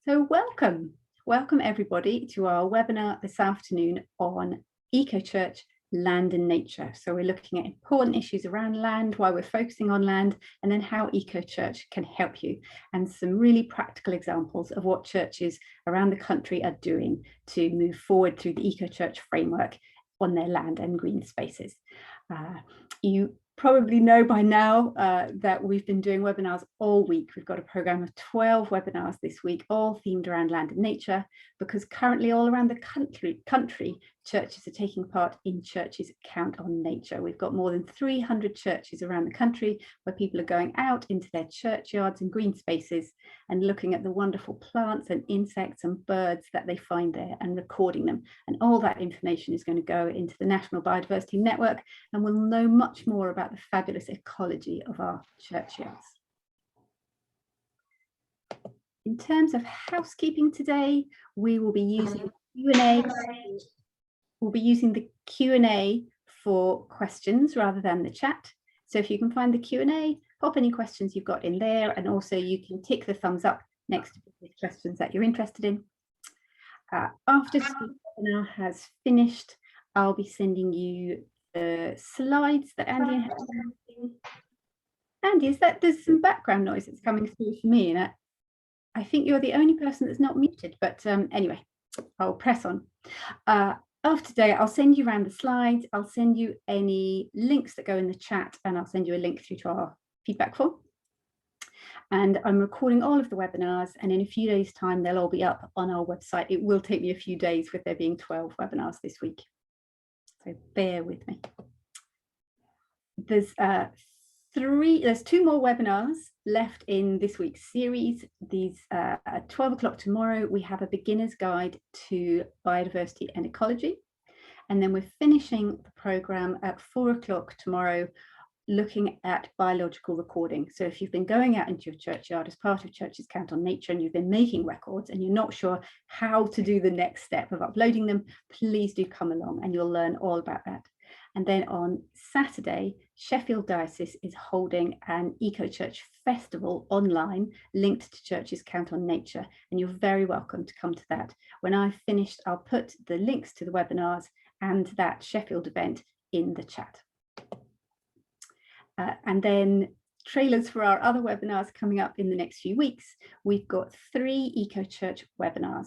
So welcome everybody to our webinar this afternoon on eco-church, land and nature. So we're looking at important issues around land, why we're focusing on land, and then how eco-church can help you, and some really practical examples of what churches around the country are doing to move forward through the eco-church framework on their land and green spaces. You probably know by now that we've been doing webinars all week. We've got a program of 12 webinars this week, all themed around land and nature, because currently all around the country, churches are taking part in Churches Count on Nature. We've got more than 300 churches around the country where people are going out into their churchyards and green spaces and looking at the wonderful plants and insects and birds that they find there and recording them. And all that information is going to go into the National Biodiversity Network, and we'll know much more about the fabulous ecology of our churchyards. In terms of housekeeping today, we will be using Q&A. We'll be using the Q&A for questions rather than the chat. So if you can find the Q&A, pop any questions you've got in there, and also you can tick the thumbs up next to the questions that you're interested in. After the webinar has finished, I'll be sending you the slides that Andy and Helen are using. Andy, there's some background noise that's coming through for me, and I think you're the only person that's not muted, but anyway, I'll press on. After today, I'll send you around the slides, I'll send you any links that go in the chat, and I'll send you a link through to our feedback form. And I'm recording all of the webinars, and in a few days' time, they'll all be up on our website. It will take me a few days with there being 12 webinars this week. So bear with me. There's two more webinars left in this week's series. These at 12 o'clock tomorrow, we have a beginner's guide to biodiversity and ecology. And then we're finishing the program at 4 o'clock tomorrow, looking at biological recording. So if you've been going out into your churchyard as part of Churches Count on Nature and you've been making records and you're not sure how to do the next step of uploading them, please do come along and you'll learn all about that. And then on Saturday, Sheffield Diocese is holding an eco-church festival online linked to Churches Count on Nature, and you're very welcome to come to that. When I've finished, I'll put the links to the webinars and that Sheffield event in the chat. And then trailers for our other webinars coming up in the next few weeks. We've got 3 eco-church webinars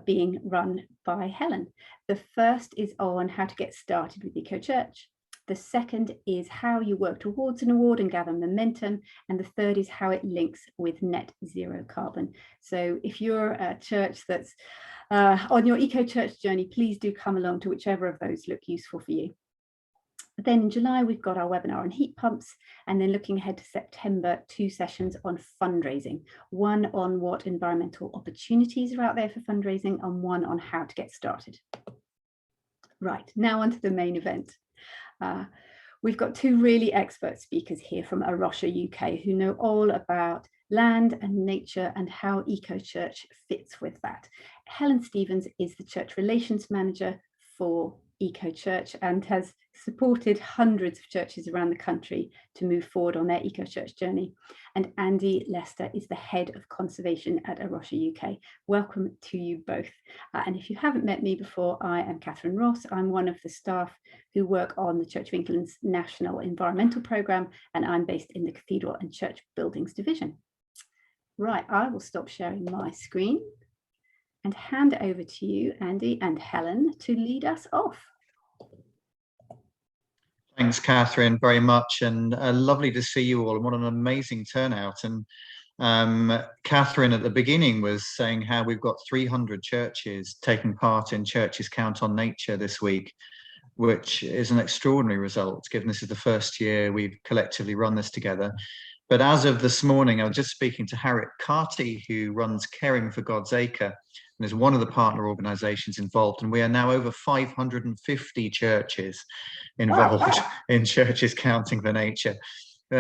being run by Helen. The first is on how to get started with eco-church. The second is how you work towards an award and gather momentum. And the third is how it links with net zero carbon. So if you're a church that's on your eco-church journey, please do come along to whichever of those look useful for you. Then in July, we've got our webinar on heat pumps, and then looking ahead to September, 2 sessions on fundraising, one on what environmental opportunities are out there for fundraising and one on how to get started. Right, now onto the main event. We've got 2 really expert speakers here from Rocha UK who know all about land and nature and how eco-church fits with that. Helen Stevens is the Church Relations Manager for eco-church and has supported hundreds of churches around the country to move forward on their eco-church journey. And Andy Lester is the Head of Conservation at Rocha UK. Welcome to you both. And if you haven't met me before, I am Catherine Ross. I'm one of the staff who work on the Church of England's National Environmental Programme, and I'm based in the Cathedral and Church Buildings Division. Right, I will stop sharing my screen and hand it over to you, Andy and Helen, to lead us off. Thanks, Catherine, very much, and lovely to see you all, and what an amazing turnout. And Catherine at the beginning was saying how we've got 300 churches taking part in Churches Count on Nature this week, which is an extraordinary result, given this is the first year we've collectively run this together. But as of this morning, I was just speaking to Harriet Carty, who runs Caring for God's Acre, and is one of the partner organisations involved, and we are now over 550 churches involved in Churches Counting for Nature.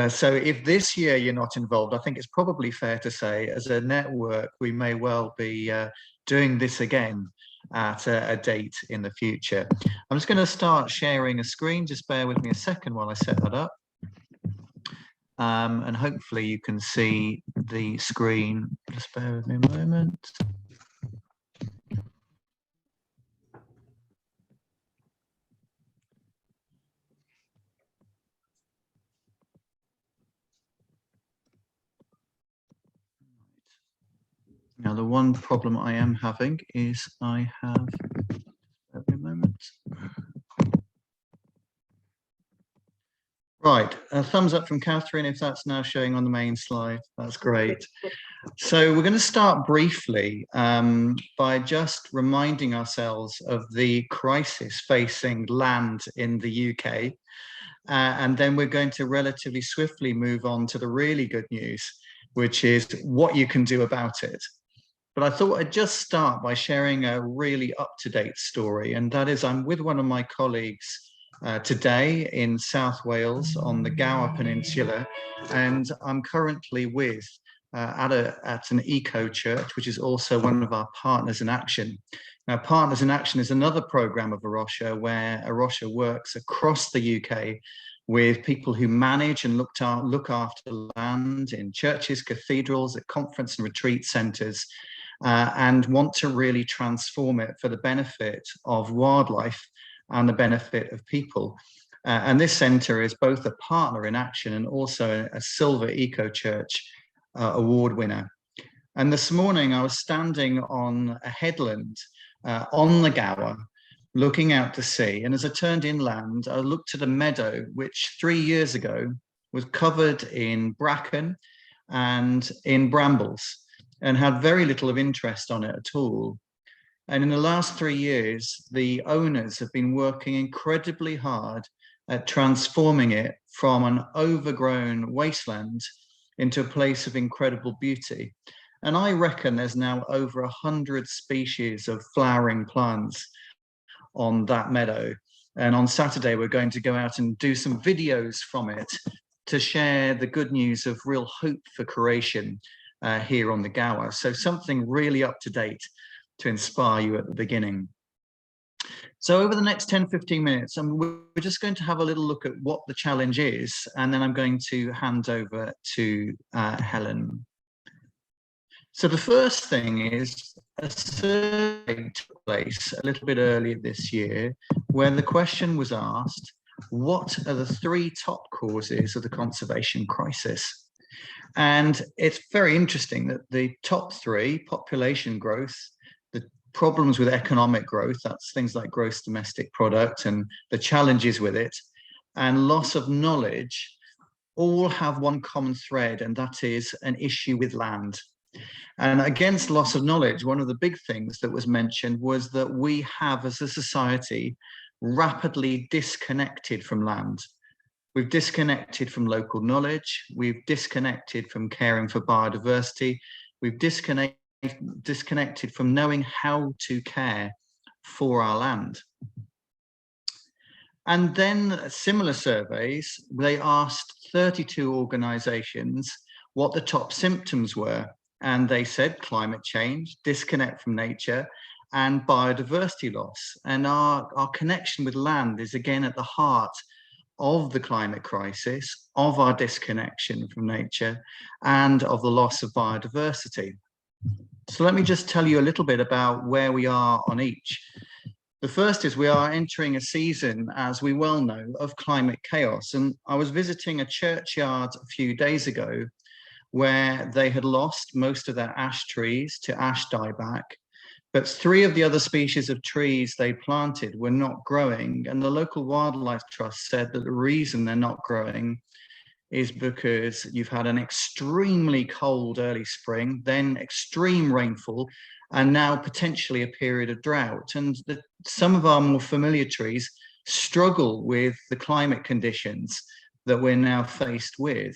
So if this year you're not involved, I think it's probably fair to say, as a network, we may well be doing this again at a date in the future. I'm just going to start sharing a screen. Just bear with me a second while I set that up. And hopefully you can see the screen. Just bear with me a moment. Now, the one problem I am having is I have, every moment. Right, a thumbs up from Catherine if that's now showing on the main slide. That's great. So we're going to start briefly by just reminding ourselves of the crisis facing land in the UK. And then we're going to relatively swiftly move on to the really good news, which is what you can do about it. But I thought I'd just start by sharing a really up-to-date story, and that is I'm with one of my colleagues today in South Wales on the Gower Peninsula, and I'm currently with at an eco church, which is also one of our Partners in Action. Now, Partners in Action is another program of Rocha where Rocha works across the UK with people who manage and look after land in churches, cathedrals, at conference and retreat centres, and want to really transform it for the benefit of wildlife and the benefit of people. And this centre is both a Partner in Action and also a Silver Eco Church award winner. And this morning I was standing on a headland on the Gower, looking out to sea. And as I turned inland, I looked at a meadow, which 3 years ago was covered in bracken and in brambles and had very little of interest on it at all. And in the last 3 years, the owners have been working incredibly hard at transforming it from an overgrown wasteland into a place of incredible beauty. And I reckon there's now over 100 species of flowering plants on that meadow. And on Saturday, we're going to go out and do some videos from it to share the good news of real hope for creation here on the Gower. So something really up to date to inspire you at the beginning. So over the next 10-15 minutes, we're just going to have a little look at what the challenge is, and then I'm going to hand over to Helen. So the first thing is a survey took place a little bit earlier this year where the question was asked, what are the 3 top causes of the conservation crisis? And it's very interesting that the top 3, population growth, the problems with economic growth, that's things like gross domestic product and the challenges with it, and loss of knowledge, all have one common thread, and that is an issue with land. And against loss of knowledge, one of the big things that was mentioned was that we have, as a society, rapidly disconnected from land. We've disconnected from local knowledge. We've disconnected from caring for biodiversity. We've disconnected from knowing how to care for our land. And then similar surveys, they asked 32 organizations what the top symptoms were. And they said climate change, disconnect from nature, and biodiversity loss. And our connection with land is again at the heart of the climate crisis, of our disconnection from nature, and of the loss of biodiversity. So let me just tell you a little bit about where we are on each. The first is we are entering a season, as we well know, of climate chaos. And I was visiting a churchyard a few days ago where they had lost most of their ash trees to ash dieback, but 3 of the other species of trees they planted were not growing. And the local wildlife trust said that the reason they're not growing is because you've had an extremely cold early spring, then extreme rainfall, and now potentially a period of drought. And some of our more familiar trees struggle with the climate conditions that we're now faced with.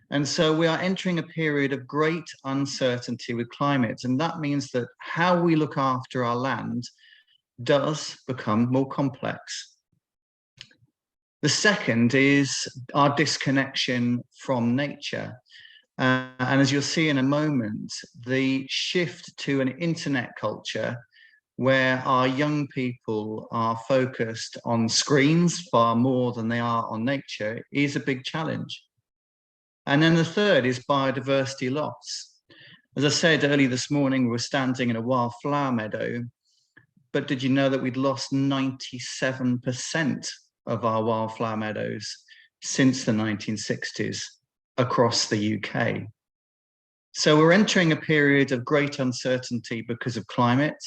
And so we are entering a period of great uncertainty with climate. And that means that how we look after our land does become more complex. The second is our disconnection from nature. And as you'll see in a moment, the shift to an internet culture where our young people are focused on screens far more than they are on nature is a big challenge. And then the third is biodiversity loss. As I said early this morning, we were standing in a wildflower meadow, but did you know that we'd lost 97% of our wildflower meadows since the 1960s across the UK? So we're entering a period of great uncertainty because of climate,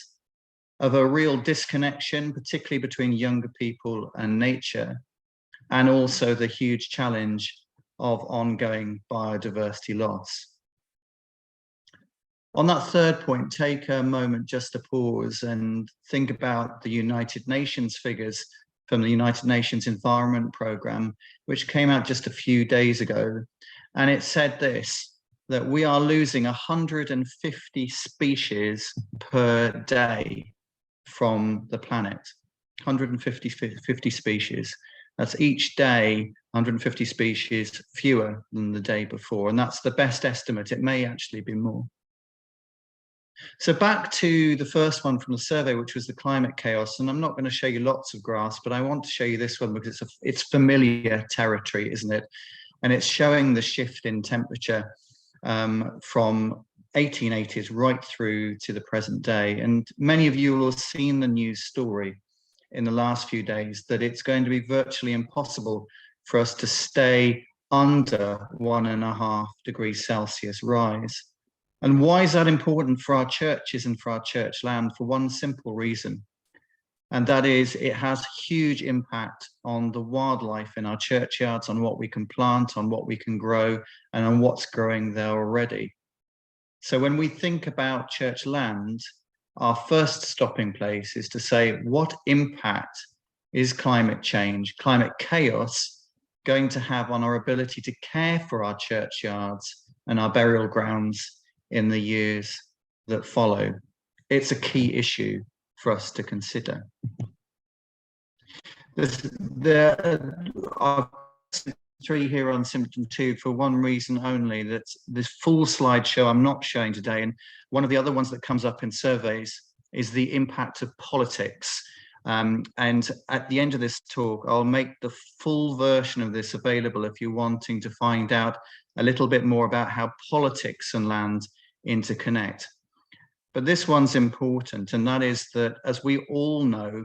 of a real disconnection, particularly between younger people and nature, and also the huge challenge of ongoing biodiversity loss. On that third point, take a moment just to pause and think about the United Nations figures from the United Nations Environment Programme, which came out just a few days ago. And it said this, that we are losing 150 species per day from the planet. 150 species. That's each day 150 species fewer than the day before. And that's the best estimate. It may actually be more. So back to the first one from the survey, which was the climate chaos. And I'm not going to show you lots of graphs, but I want to show you this one because it's familiar territory, isn't it? And it's showing the shift in temperature from 1880s right through to the present day. And many of you will have seen the news story in the last few days that it's going to be virtually impossible for us to stay under 1.5 degrees Celsius rise. And why is that important for our churches and for our church land? For one simple reason, and that is it has huge impact on the wildlife in our churchyards, on what we can plant, on what we can grow, and on what's growing there already. So when we think about church land, our first stopping place is to say, what impact is climate change, climate chaos, going to have on our ability to care for our churchyards and our burial grounds in the years that follow? It's a key issue for us to consider. There are three here on symptom 2 for one reason only, that this full slideshow I'm not showing today, and one of the other ones that comes up in surveys is the impact of politics. And at the end of this talk, I'll make the full version of this available if you're wanting to find out a little bit more about how politics and land interconnect. But this one's important, and that is that, as we all know,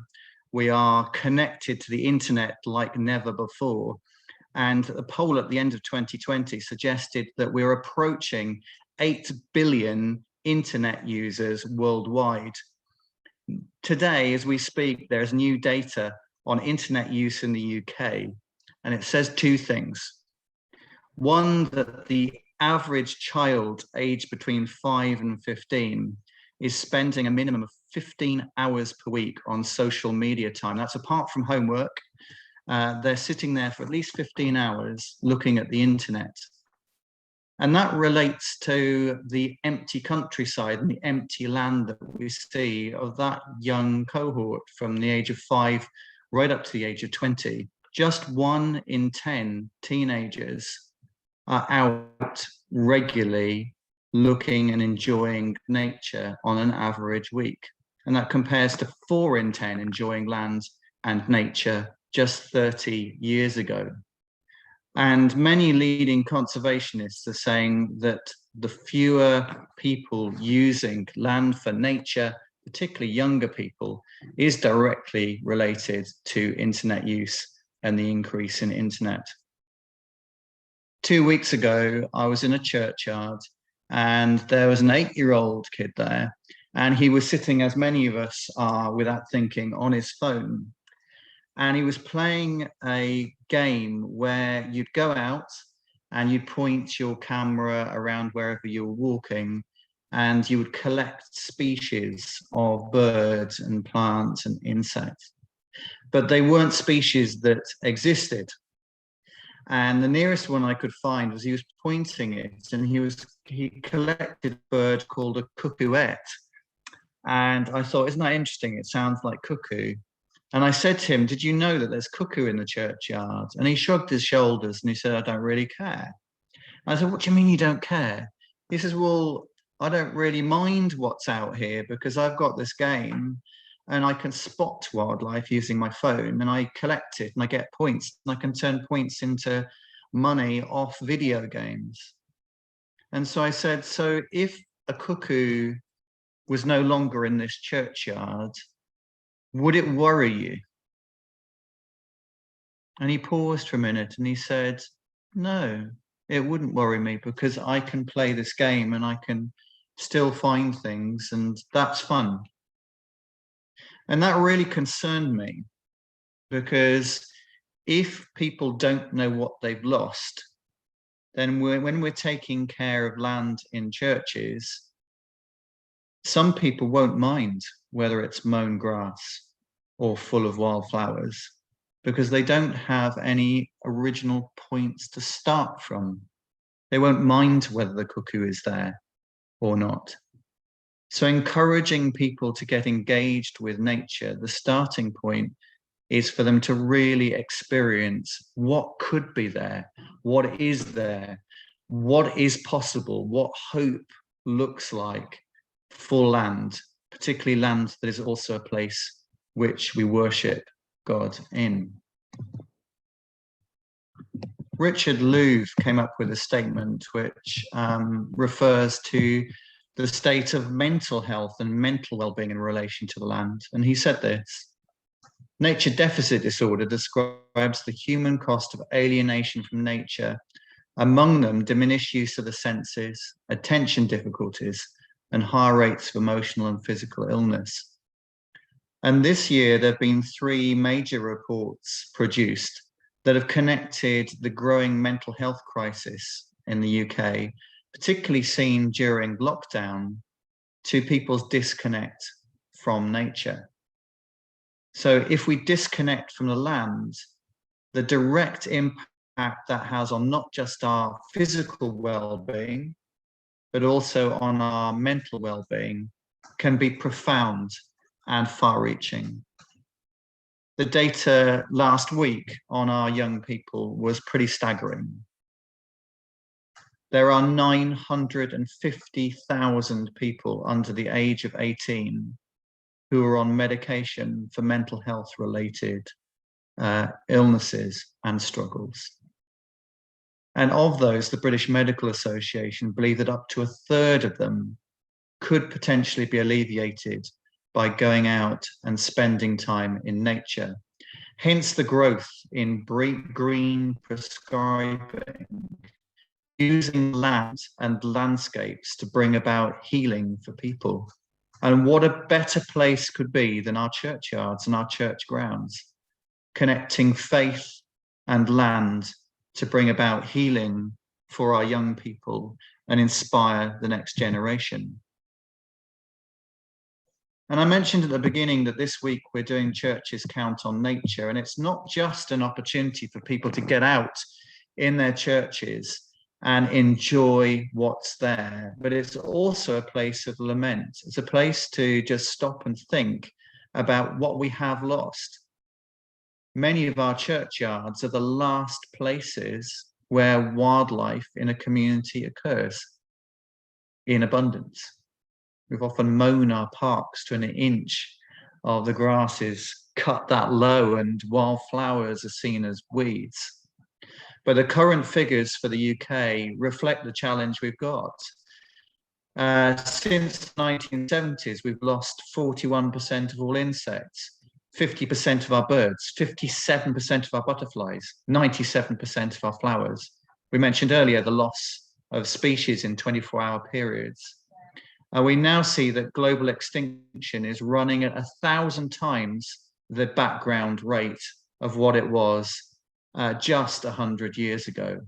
we are connected to the internet like never before. And a poll at the end of 2020 suggested that we're approaching 8 billion internet users worldwide. Today, as we speak, there's new data on internet use in the UK, and it says two things. One, that the average child aged between 5 and 15 is spending a minimum of 15 hours per week on social media time. That's apart from homework. They're sitting there for at least 15 hours looking at the internet. And that relates to the empty countryside and the empty land that we see of that young cohort from the age of 5 right up to the age of 20. Just 1 in 10 teenagers are out regularly looking and enjoying nature on an average week. And that compares to 4 in 10 enjoying land and nature just 30 years ago. And many leading conservationists are saying that the fewer people using land for nature, particularly younger people, is directly related to internet use and the increase in internet. 2 weeks ago, I was in a churchyard and there was an 8-year-old kid there, and he was sitting, as many of us are without thinking, on his phone. And he was playing a game where you'd go out and you'd point your camera around wherever you were walking, and you would collect species of birds and plants and insects. But they weren't species that existed. And the nearest one I could find was he was pointing it, and he collected a bird called a cuckooette. And I thought, isn't that interesting? It sounds like cuckoo. And I said to him, did you know that there's cuckoo in the churchyard? And he shrugged his shoulders and he said, I don't really care. And I said, what do you mean you don't care? He says, well, I don't really mind what's out here because I've got this game and I can spot wildlife using my phone, and I collect it and I get points, and I can turn points into money off video games. And so I said, so if a cuckoo was no longer in this churchyard, would it worry you? And he paused for a minute and he said, no, it wouldn't worry me, because I can play this game and I can still find things, and that's fun. And that really concerned me, because if people don't know what they've lost, then when we're taking care of land in churches, some people won't mind whether it's mown grass or full of wildflowers, because they don't have any original points to start from. They won't mind whether the cuckoo is there or not. So encouraging people to get engaged with nature, the starting point is for them to really experience what could be there, what is there, what is possible, what hope looks like for land, particularly land that is also a place which we worship God in. Richard Louv came up with a statement which refers to the state of mental health and mental well-being in relation to the land. And he said this: nature deficit disorder describes the human cost of alienation from nature, among them diminished use of the senses, attention difficulties, and higher rates of emotional and physical illness. And this year, there have been 3 major reports produced that have connected the growing mental health crisis in the UK, particularly seen during lockdown, to people's disconnect from nature. So if we disconnect from the land, the direct impact that has on not just our physical well-being, but also on our mental well-being can be profound and far-reaching. The data last week on our young people was pretty staggering. There are 950,000 people under the age of 18 who are on medication for mental health related illnesses and struggles. And of those, the British Medical Association believe that up to 1/3 of them could potentially be alleviated by going out and spending time in nature. Hence the growth in green prescribing, using land and landscapes to bring about healing for people. And what a better place could be than our churchyards and our church grounds, connecting faith and land to bring about healing for our young people and inspire the next generation. And I mentioned at the beginning that this week we're doing Churches Count on Nature, and it's not just an opportunity for people to get out in their churches and enjoy what's there, but it's also a place of lament. It's a place to just stop and think about what we have lost. Many of our churchyards are the last places where wildlife in a community occurs in abundance. We've often mown our parks to an inch of the grass is cut that low and wildflowers are seen as weeds. But the current figures for the UK reflect the challenge we've got. Since the 1970s, we've lost 41% of all insects, 50% of our birds, 57% of our butterflies, 97% of our flowers. We mentioned earlier the loss of species in 24-hour periods. We now see that global extinction is running at 1,000 times the background rate of what it was just 100 years ago.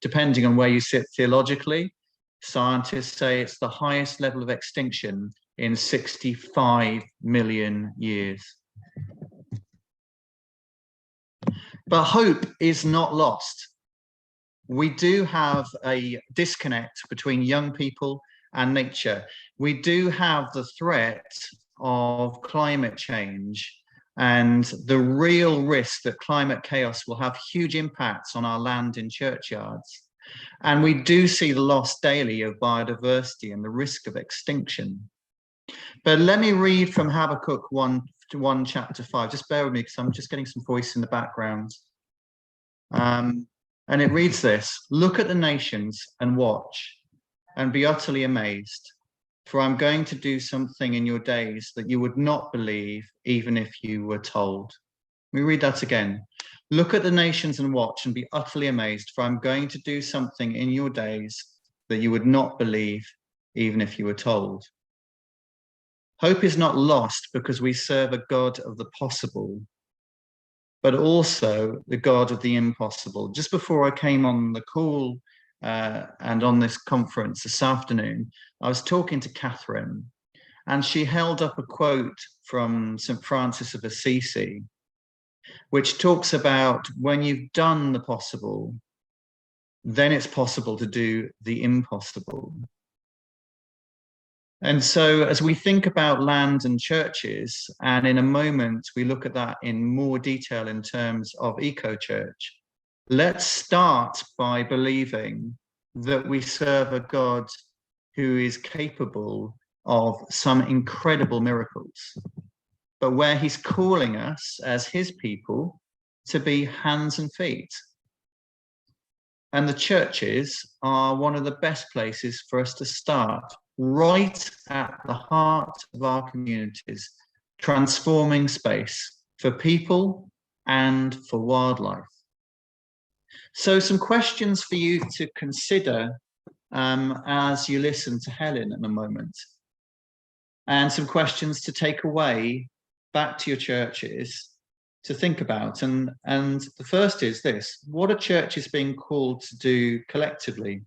Depending on where you sit theologically, scientists say it's the highest level of extinction in 65 million years. But hope is not lost. We do have a disconnect between young people and nature. We do have the threat of climate change and the real risk that climate chaos will have huge impacts on our land in churchyards. And we do see the loss daily of biodiversity and the risk of extinction. But let me read from Habakkuk 1 chapter 5. Just bear with me because I'm just getting some voice in the background. And it reads this: look at the nations and watch and be utterly amazed, for I'm going to do something in your days that you would not believe even if you were told. Let me read that again. Look at the nations and watch and be utterly amazed, for I'm going to do something in your days that you would not believe, even if you were told. Hope is not lost because we serve a God of the possible, but also the God of the impossible. Just before I came on the call and on this conference this afternoon, I was talking to Catherine, and she held up a quote from St. Francis of Assisi, which talks about when you've done the possible, then it's possible to do the impossible. And so as we think about land and churches, and in a moment we look at that in more detail in terms of eco-church, let's start by believing that we serve a God who is capable of some incredible miracles, but where he's calling us as his people to be hands and feet. And the churches are one of the best places for us to start, right at the heart of our communities, transforming space for people and for wildlife. So some questions for you to consider as you listen to Helen in a moment, and some questions to take away back to your churches to think about. And the first is this: what are churches being called to do collectively?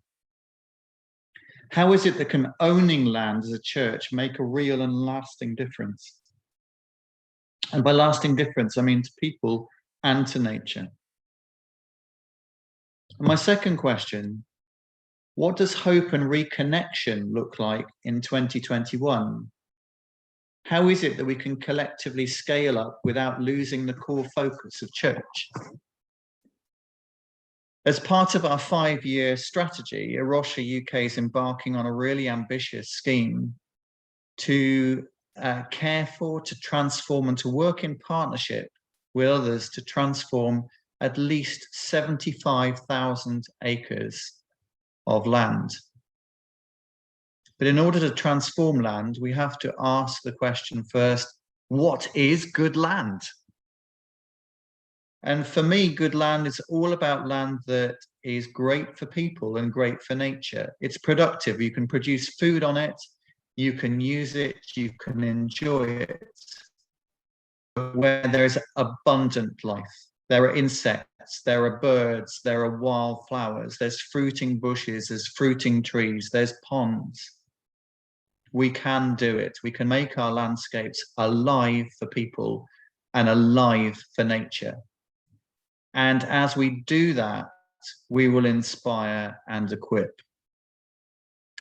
How is it that can owning land as a church make a real and lasting difference? And by lasting difference, I mean to people and to nature. And my second question: what does hope and reconnection look like in 2021? How is it that we can collectively scale up without losing the core focus of church? As part of our 5-year strategy, Rocha UK is embarking on a really ambitious scheme to care for, to transform, and to work in partnership with others to transform at least 75,000 acres of land. But in order to transform land, we have to ask the question first: what is good land? And for me, good land is all about land that is great for people and great for nature. It's productive. You can produce food on it, you can use it, you can enjoy it. Where there is abundant life. There are insects, there are birds, there are wildflowers, there's fruiting bushes, there's fruiting trees, there's ponds. We can do it. We can make our landscapes alive for people and alive for nature. And as we do that, we will inspire and equip.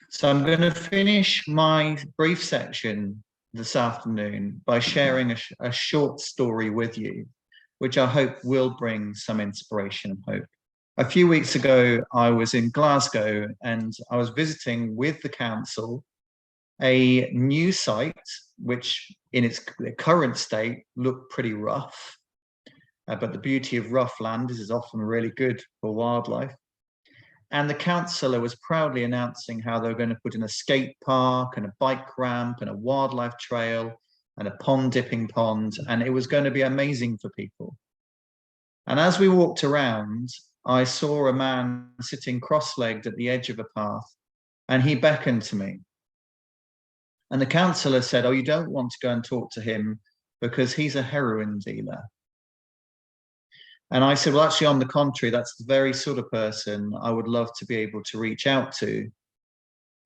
So I'm going to finish my brief section this afternoon by sharing a short story with you, which I hope will bring some inspiration and hope. A few weeks ago, I was in Glasgow and I was visiting with the council a new site, which in its current state looked pretty rough. But the beauty of rough land is often really good for wildlife. And the councillor was proudly announcing how they were going to put in a skate park and a bike ramp and a wildlife trail and a pond dipping pond. And it was going to be amazing for people. And as we walked around, I saw a man sitting cross-legged at the edge of a path, and he beckoned to me. And the councillor said, "Oh, you don't want to go and talk to him because he's a heroin dealer." And I said, "Well, actually, on the contrary, that's the very sort of person I would love to be able to reach out to."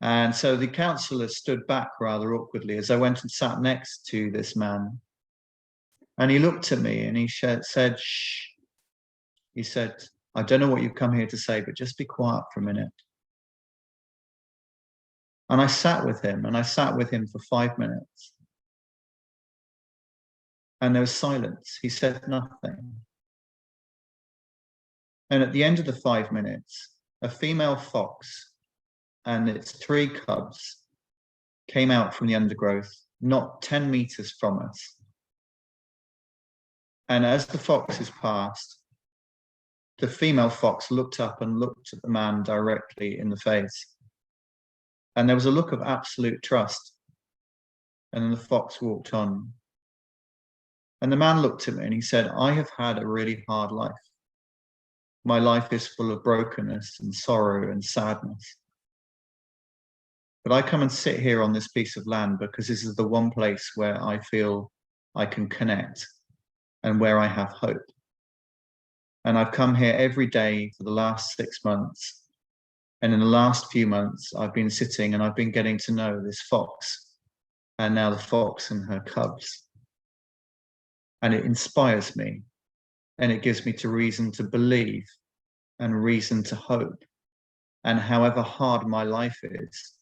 And so the councillor stood back rather awkwardly as I went and sat next to this man. And he looked at me and he said, "Shh." He said, "I don't know what you've come here to say, but just be quiet for a minute." And I sat with him, and I sat with him for 5 minutes. And there was silence. He said nothing. And at the end of the 5 minutes, a female fox and its 3 cubs came out from the undergrowth, not 10 meters from us. And as the foxes passed, the female fox looked up and looked at the man directly in the face. And there was a look of absolute trust. And then the fox walked on. And the man looked at me and he said, I have had a really hard life. My life is full of brokenness and sorrow and sadness. But I come and sit here on this piece of land because this is the one place where I feel I can connect and where I have hope. And I've come here every day for the last 6 months. And in the last few months, I've been sitting and I've been getting to know this fox, and now the fox and her cubs. And it inspires me, and it gives me to reason to believe and reason to hope. And however hard my life is,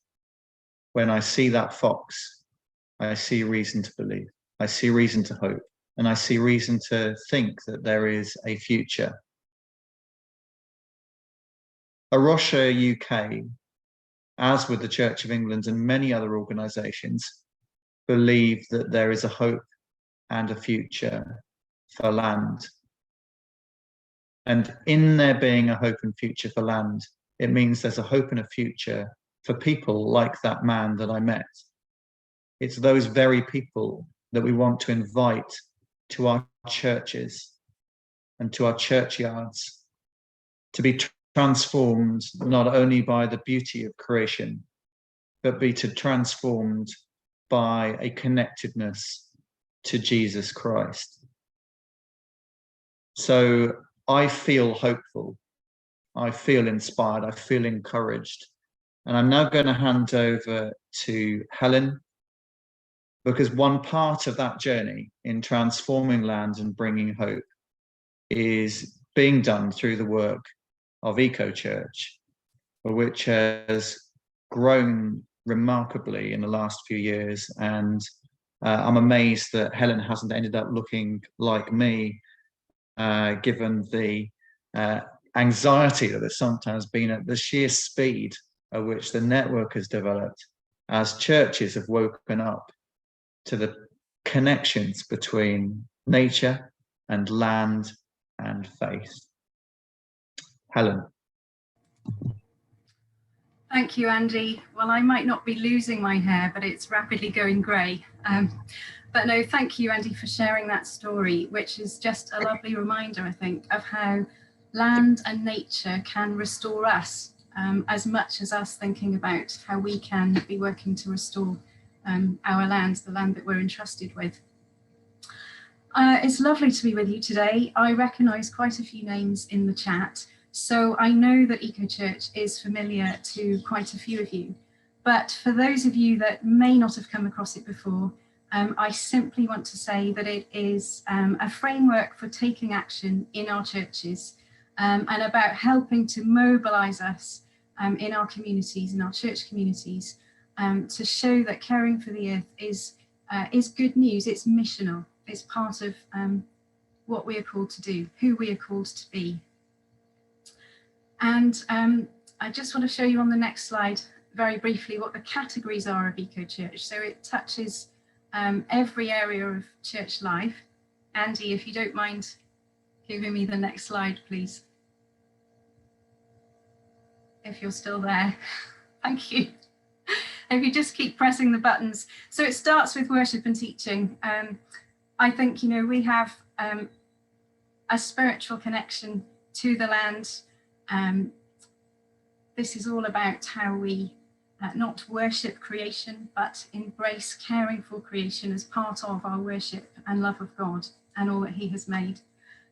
when I see that fox, I see reason to believe, I see reason to hope, and I see reason to think that there is a future. A Rocha UK, as with the Church of England and many other organisations, believe that there is a hope and a future for land. And in there being a hope and future for land, it means there's a hope and a future for people like that man that I met. It's those very people that we want to invite to our churches and to our churchyards to be transformed not only by the beauty of creation, but be transformed by a connectedness to Jesus Christ. So I feel hopeful, I feel inspired, I feel encouraged. And I'm now going to hand over to Helen, because one part of that journey in transforming land and bringing hope is being done through the work of EcoChurch, which has grown remarkably in the last few years. And I'm amazed that Helen hasn't ended up looking like me, given the anxiety that there's sometimes been at the sheer speed at which the network has developed as churches have woken up to the connections between nature and land and faith. Helen. Thank you, Andy. Well, I might not be losing my hair, but it's rapidly going grey. But no, thank you, Andy, for sharing that story, which is just a lovely reminder, I think, of how land and nature can restore us, as much as us thinking about how we can be working to restore our land, the land that we're entrusted with. It's lovely to be with you today. I recognise quite a few names in the chat, so I know that EcoChurch is familiar to quite a few of you. But for those of you that may not have come across it before, I simply want to say that it is a framework for taking action in our churches and about helping to mobilise us in our communities, in our church communities, to show that caring for the earth is good news. It's missional. It's part of what we are called to do, who we are called to be. And I just want to show you on the next slide very briefly what the categories are of EcoChurch. So it touches every area of church life. Andy, if you don't mind giving me the next slide, please. If you're still there, thank you. If you just keep pressing the buttons. So it starts with worship and teaching. I think, you know, we have a spiritual connection to the land. This is all about how we not worship creation, but embrace caring for creation as part of our worship and love of God and all that he has made.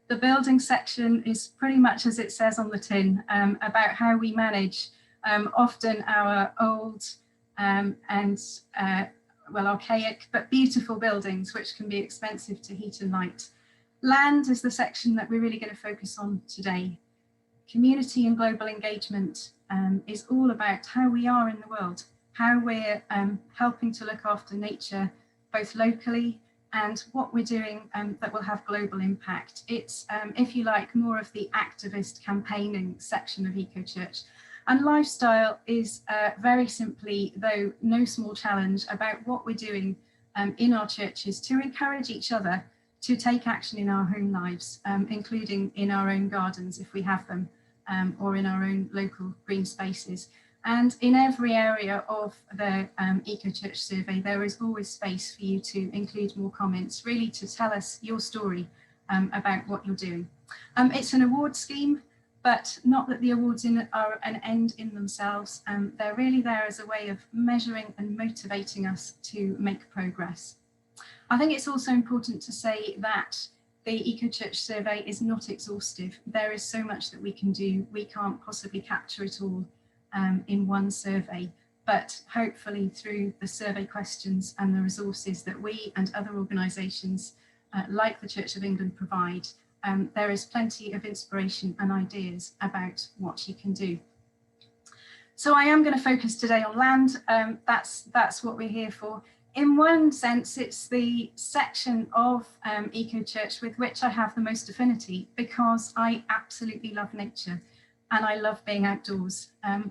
The building section is pretty much as it says on the tin, about how we manage often our old well, archaic but beautiful buildings, which can be expensive to heat and light. Land is the section that we're really going to focus on today. Community and global engagement is all about how we are in the world, how we're helping to look after nature, both locally and what we're doing that will have global impact. It's, if you like, more of the activist campaigning section of EcoChurch. And lifestyle is very simply, though no small challenge, about what we're doing in our churches to encourage each other to take action in our home lives, including in our own gardens if we have them, or in our own local green spaces. And in every area of the EcoChurch survey, there is always space for you to include more comments, really to tell us your story about what you're doing. It's an award scheme, but not that the awards are an end in themselves. They're really there as a way of measuring and motivating us to make progress. I think it's also important to say that the EcoChurch survey is not exhaustive. There is so much that we can do. We can't possibly capture it all in one survey, but hopefully through the survey questions and the resources that we and other organisations like the Church of England provide, there is plenty of inspiration and ideas about what you can do. So I am going to focus today on land. That's what we're here for. In one sense, it's the section of EcoChurch with which I have the most affinity, because I absolutely love nature and I love being outdoors.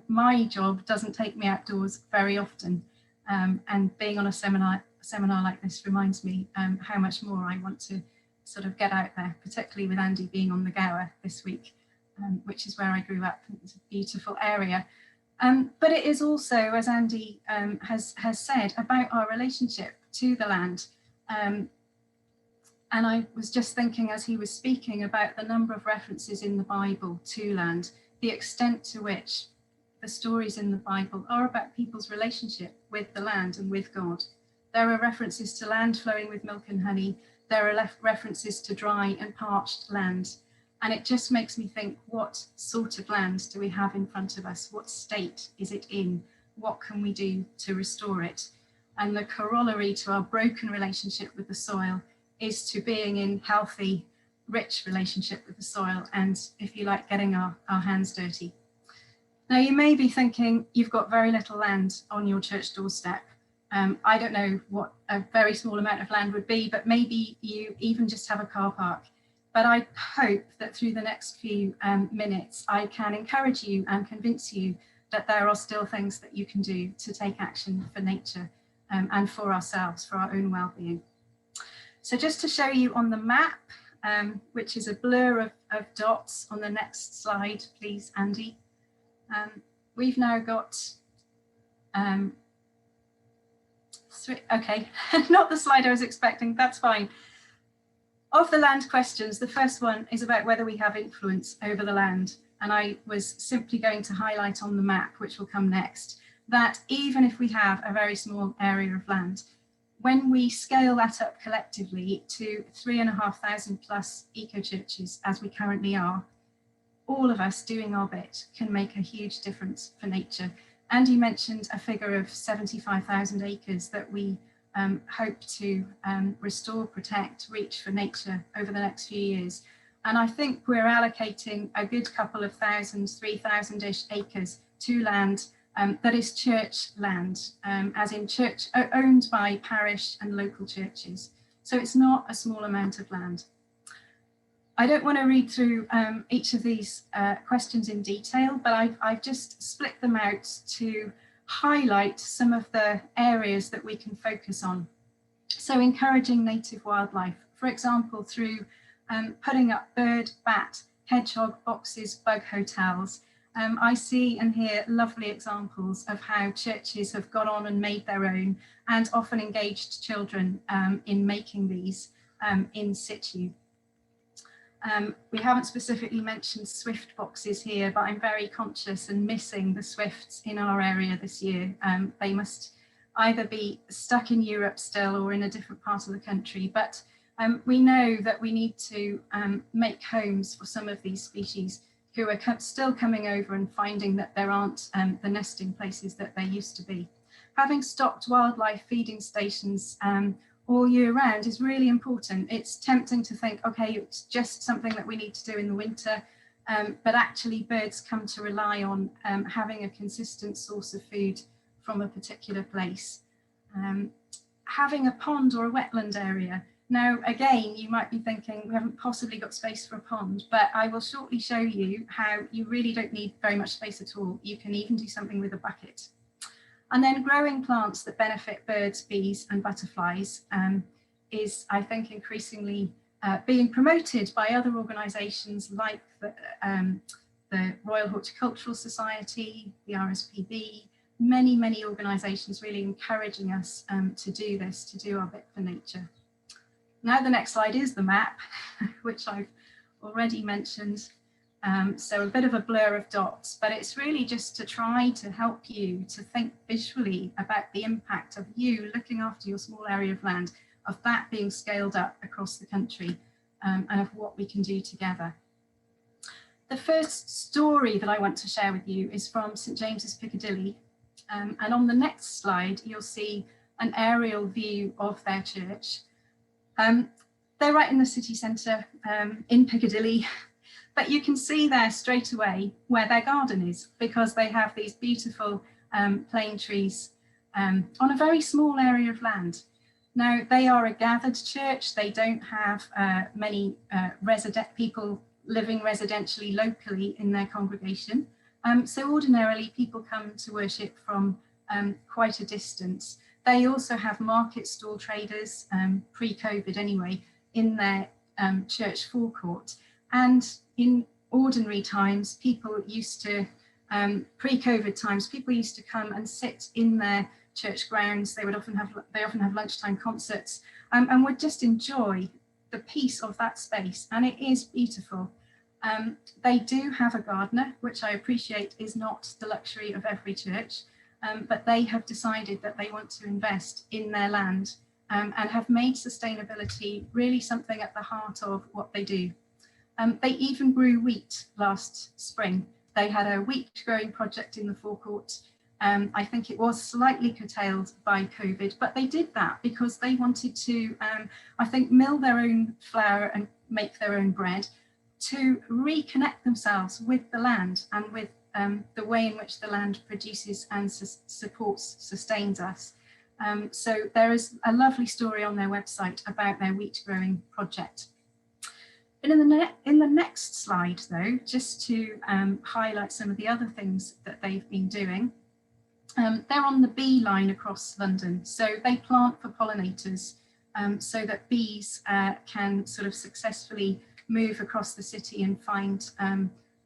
My job doesn't take me outdoors very often, and being on a seminar like this reminds me how much more I want to sort of get out there, particularly with Andy being on the Gower this week, which is where I grew up. It's a beautiful area. But it is also, as Andy has said, about our relationship to the land. And I was just thinking as he was speaking about the number of references in the Bible to land, the extent to which the stories in the Bible are about people's relationship with the land and with God. There are references to land flowing with milk and honey. There are references to dry and parched land. And it just makes me think, what sort of land do we have in front of us? What state is it in? What can we do to restore it? And the corollary to our broken relationship with the soil is to being in healthy, rich relationship with the soil, and, if you like, getting our hands dirty. Now, you may be thinking you've got very little land on your church doorstep. I don't know what a very small amount of land would be, but maybe you even just have a car park. But I hope that through the next few minutes, I can encourage you and convince you that there are still things that you can do to take action for nature and for ourselves, for our own well-being. So just to show you on the map, which is a blur of dots on the next slide, please, Andy. We've now got okay, not the slide I was expecting, that's fine. Of the land questions, the first one is about whether we have influence over the land. And I was simply going to highlight on the map, which will come next, that even if we have a very small area of land, when we scale that up collectively to 3,500 plus eco-churches, as we currently are, all of us doing our bit can make a huge difference for nature. Andy mentioned a figure of 75,000 acres that we hope to restore, protect, reach for nature over the next few years. And I think we're allocating a good couple of thousands, 3,000-ish acres to land that is church land, as in church owned by parish and local churches. So it's not a small amount of land. I don't want to read through each of these questions in detail, but I've just split them out to highlight some of the areas that we can focus on. So encouraging native wildlife, for example, through putting up bird, bat, hedgehog boxes, bug hotels. I see and hear lovely examples of how churches have got on and made their own, and often engaged children in making these in situ. We haven't specifically mentioned swift boxes here, but I'm very conscious and missing the swifts in our area this year. They must either be stuck in Europe still or in a different part of the country, but we know that we need to make homes for some of these species who are still coming over and finding that there aren't the nesting places that there used to be. Having stocked wildlife feeding stations all year round is really important. It's tempting to think, okay, it's just something that we need to do in the winter, but actually birds come to rely on having a consistent source of food from a particular place. Having a pond or a wetland area. Now, again, you might be thinking we haven't possibly got space for a pond, but I will shortly show you how you really don't need very much space at all. You can even do something with a bucket. And then growing plants that benefit birds, bees and butterflies is, I think, increasingly being promoted by other organisations like the Royal Horticultural Society, the RSPB, many organisations really encouraging us to do this, to do our bit for nature. Now the next slide is the map, which I've already mentioned. So a bit of a blur of dots, but it's really just to try to help you to think visually about the impact of you looking after your small area of land, of that being scaled up across the country, and of what we can do together. The first story that I want to share with you is from St James's Piccadilly. And on the next slide, you'll see an aerial view of their church. They're right in the city centre in Piccadilly, but you can see there straight away where their garden is, because they have these beautiful plane trees on a very small area of land. Now, they are a gathered church. They don't have many people living residentially locally in their congregation. So ordinarily people come to worship from quite a distance. They also have market stall traders, pre-COVID anyway, in their church forecourt. And in ordinary times, people used to, pre-COVID times, people used to come and sit in their church grounds. They often have lunchtime concerts and would just enjoy the peace of that space. And it is beautiful. They do have a gardener, which I appreciate is not the luxury of every church, but they have decided that they want to invest in their land and have made sustainability really something at the heart of what they do. They even grew wheat last spring. They had a wheat growing project in the forecourt. I think it was slightly curtailed by COVID, but they did that because they wanted to, I think, mill their own flour and make their own bread, to reconnect themselves with the land and with the way in which the land produces and sustains us. So there is a lovely story on their website about their wheat growing project. And in the next slide, though, just to highlight some of the other things that they've been doing, they're on the bee line across London. So they plant for pollinators so that bees can sort of successfully move across the city and find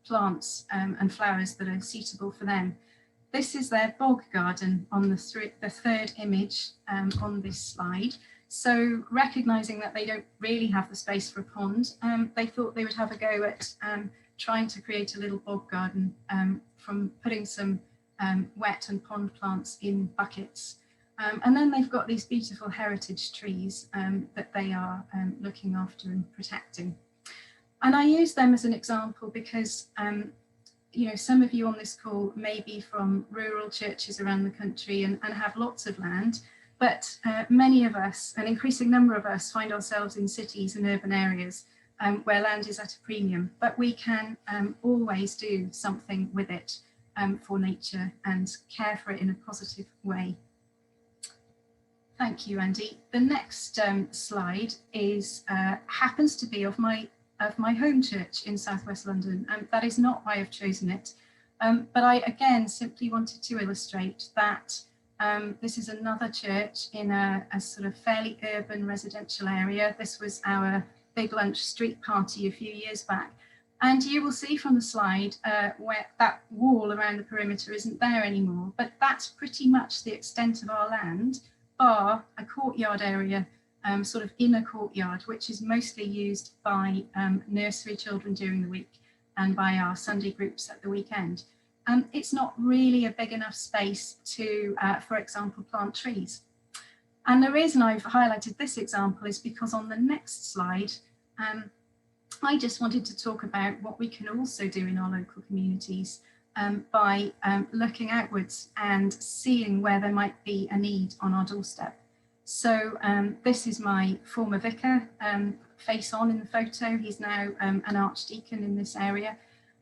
plants and flowers that are suitable for them. This is their bog garden on the third image on this slide. So recognising that they don't really have the space for a pond, they thought they would have a go at trying to create a little bog garden from putting some wet and pond plants in buckets. And then they've got these beautiful heritage trees that they are looking after and protecting. And I use them as an example because, you know, some of you on this call may be from rural churches around the country and have lots of land, but many of us, an increasing number of us, find ourselves in cities and urban areas where land is at a premium, but we can always do something with it for nature and care for it in a positive way. Thank you, Andy. The next slide is happens to be of my home church in southwest London, and that is not why I've chosen it. But I again simply wanted to illustrate that this is another church in a sort of fairly urban residential area. This was our big lunch street party a few years back. And you will see from the slide where that wall around the perimeter isn't there anymore, but that's pretty much the extent of our land, bar a courtyard area, sort of inner courtyard, which is mostly used by nursery children during the week and by our Sunday groups at the weekend. It's not really a big enough space to, for example, plant trees. And the reason I've highlighted this example is because on the next slide, I just wanted to talk about what we can also do in our local communities by looking outwards and seeing where there might be a need on our doorstep. So this is my former vicar, face on in the photo. He's now an archdeacon in this area.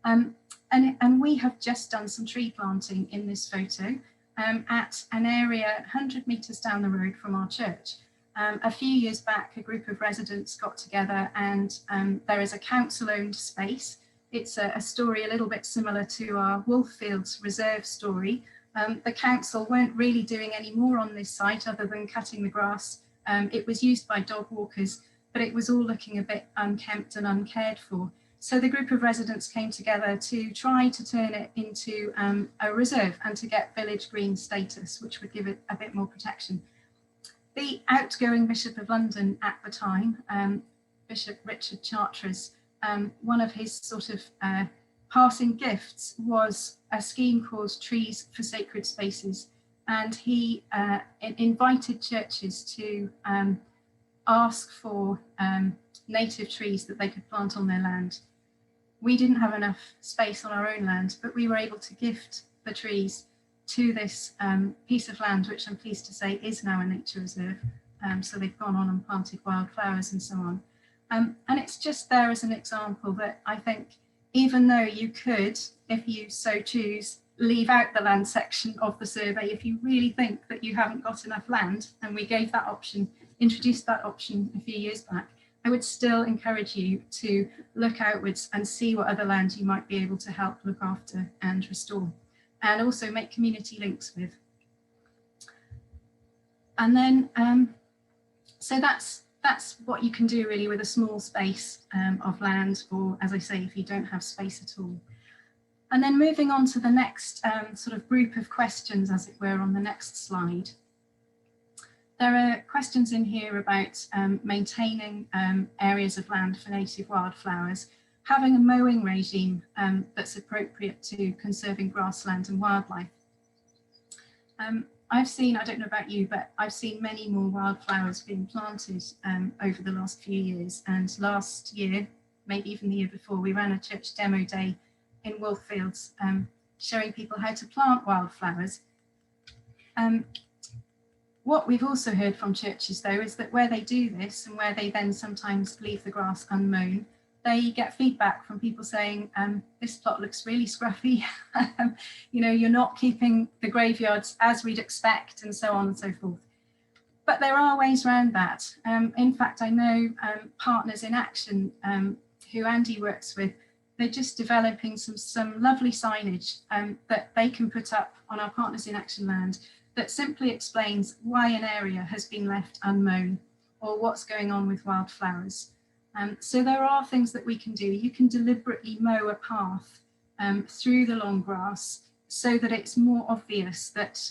And we have just done some tree planting in this photo at an area 100 metres down the road from our church. A few years back, a group of residents got together and there is a council-owned space. It's a story a little bit similar to our Wolffields Reserve story. The council weren't really doing any more on this site other than cutting the grass. It was used by dog walkers, but it was all looking a bit unkempt and uncared for. So the group of residents came together to try to turn it into a reserve and to get village green status, which would give it a bit more protection. The outgoing Bishop of London at the time, Bishop Richard Chartres, one of his sort of passing gifts was a scheme called Trees for Sacred Spaces. And he invited churches to ask for native trees that they could plant on their land. We didn't have enough space on our own land, but we were able to gift the trees to this piece of land, which I'm pleased to say is now a nature reserve. So they've gone on and planted wildflowers and so on. And it's just there as an example that I think, even though you could, if you so choose, leave out the land section of the survey, if you really think that you haven't got enough land, and we gave that option, introduced that option a few years back, I would still encourage you to look outwards and see what other land you might be able to help look after and restore, and also make community links with. And then, so that's what you can do really with a small space of land, or as I say, if you don't have space at all. And then moving on to the next sort of group of questions, as it were, on the next slide. There are questions in here about maintaining areas of land for native wildflowers, having a mowing regime that's appropriate to conserving grassland and wildlife. I've seen, I don't know about you, but I've seen many more wildflowers being planted over the last few years. And last year, maybe even the year before, we ran a church demo day in Wolffields, showing people how to plant wildflowers. What we've also heard from churches, though, is that where they do this and where they then sometimes leave the grass unmown, they get feedback from people saying, this plot looks really scruffy, you know, you're not keeping the graveyards as we'd expect, and so on and so forth. But there are ways around that. In fact, I know Partners in Action, who Andy works with, they're just developing some lovely signage that they can put up on our Partners in Action land that simply explains why an area has been left unmown or what's going on with wildflowers. So there are things that we can do. You can deliberately mow a path through the long grass so that it's more obvious that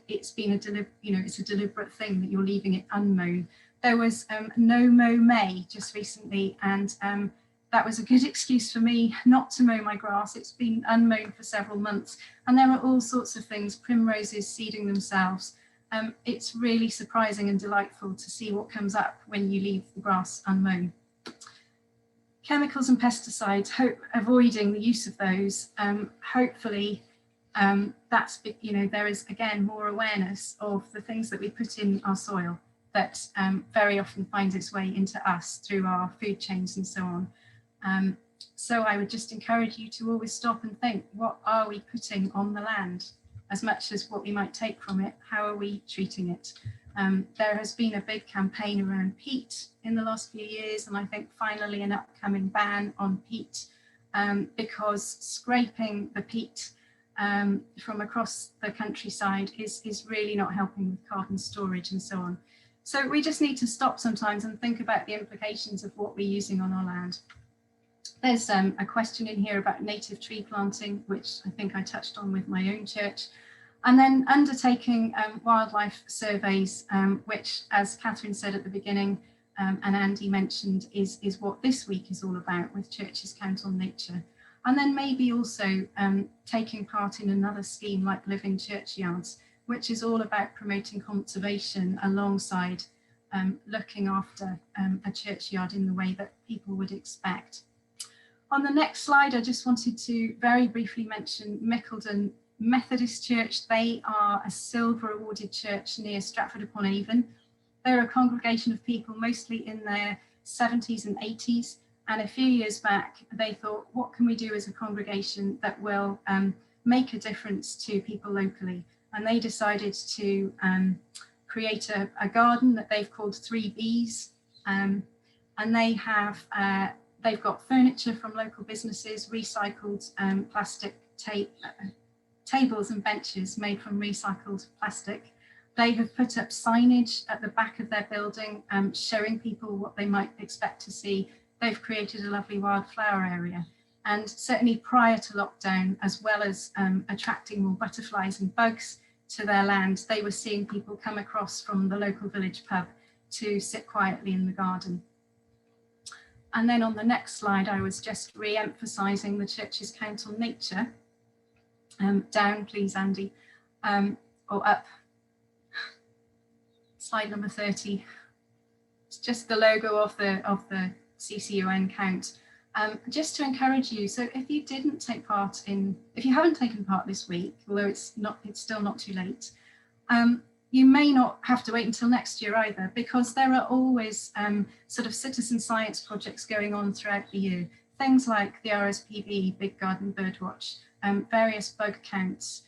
it's been it's a deliberate thing that you're leaving it unmown. There was No Mow May just recently, and that was a good excuse for me not to mow my grass. It's been unmown for several months, and there are all sorts of things, primroses seeding themselves. It's really surprising and delightful to see what comes up when you leave the grass unmown. Chemicals and pesticides, avoiding the use of those. Hopefully, that's, there is again more awareness of the things that we put in our soil that very often finds its way into us through our food chains and so on. So I would just encourage you to always stop and think, what are we putting on the land? As much as what we might take from it, how are we treating it? There has been a big campaign around peat in the last few years, and I think finally an upcoming ban on peat, because scraping the peat from across the countryside is really not helping with carbon storage and so on. So we just need to stop sometimes and think about the implications of what we're using on our land. There's a question in here about native tree planting, which I think I touched on with my own church. And then undertaking wildlife surveys, which, as Catherine said at the beginning, and Andy mentioned, is what this week is all about with Churches Count on Nature. And then maybe also taking part in another scheme like Living Churchyards, which is all about promoting conservation alongside looking after a churchyard in the way that people would expect. On the next slide, I just wanted to very briefly mention Mickleden Methodist Church. They are a silver awarded church near Stratford upon Avon. They're a congregation of people mostly in their 70s and 80s. And a few years back, they thought, what can we do as a congregation that will make a difference to people locally? And they decided to create a garden that they've called 3 Bs. And they have, they've got furniture from local businesses, recycled plastic tables and benches made from recycled plastic. They have put up signage at the back of their building, showing people what they might expect to see they've created a lovely wildflower area. And certainly prior to lockdown, as well as attracting more butterflies and bugs to their land, they were seeing people come across from the local village pub to sit quietly in the garden. And then on the next slide, I was just re-emphasising the church's count on nature. Down, please, Andy, or up. Slide number 30. It's just the logo of the CCoN count. Just to encourage you, so if you didn't take part if you haven't taken part this week, although it's still not too late, you may not have to wait until next year either, because there are always sort of citizen science projects going on throughout the year. Things like the RSPB, Big Garden Birdwatch, various bug counts.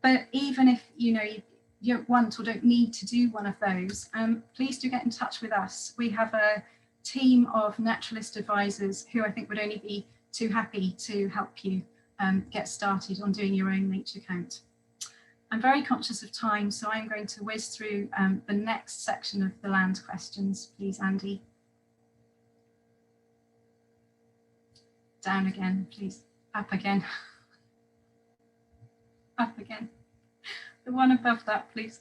But even if you don't want or don't need to do one of those, please do get in touch with us. We have a team of naturalist advisors who I think would only be too happy to help you get started on doing your own nature count. I'm very conscious of time, so I'm going to whiz through the next section of the land questions. Please, Andy. Down again, please. Up again. Up again. The one above that, please.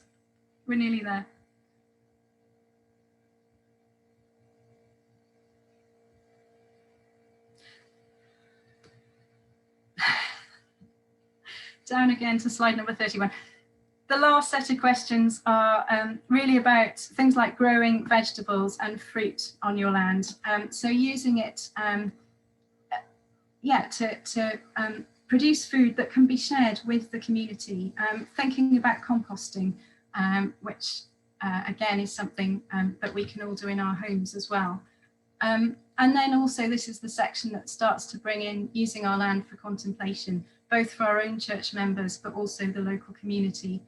We're nearly there. Down again to slide number 31. The last set of questions are really about things like growing vegetables and fruit on your land. So using it to produce food that can be shared with the community. Thinking about composting, which again is something that we can all do in our homes as well. And then also this is the section that starts to bring in using our land for contemplation, both for our own church members, but also the local community.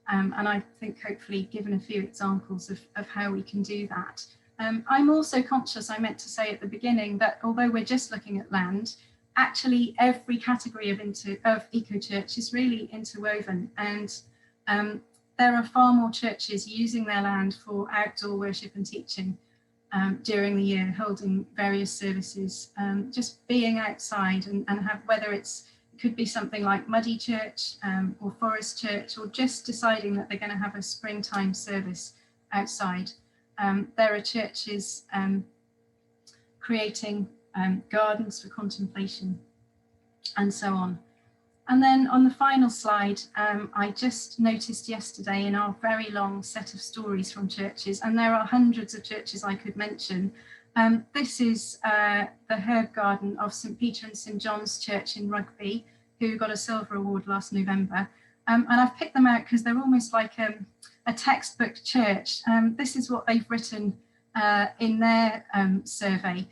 And I think hopefully given a few examples of how we can do that. I'm also conscious, I meant to say at the beginning, that although we're just looking at land, actually every category of eco-church is really interwoven, and there are far more churches using their land for outdoor worship and teaching during the year, holding various services, just being outside and have, whether it could be something like Muddy Church or Forest Church, or just deciding that they're going to have a springtime service outside. There are churches creating gardens for contemplation and so on. And then on the final slide, I just noticed yesterday in our very long set of stories from churches, and there are hundreds of churches I could mention. This is the herb garden of St. Peter and St. John's Church in Rugby, who got a silver award last November. And I've picked them out because they're almost like a textbook church. This is what they've written in their survey.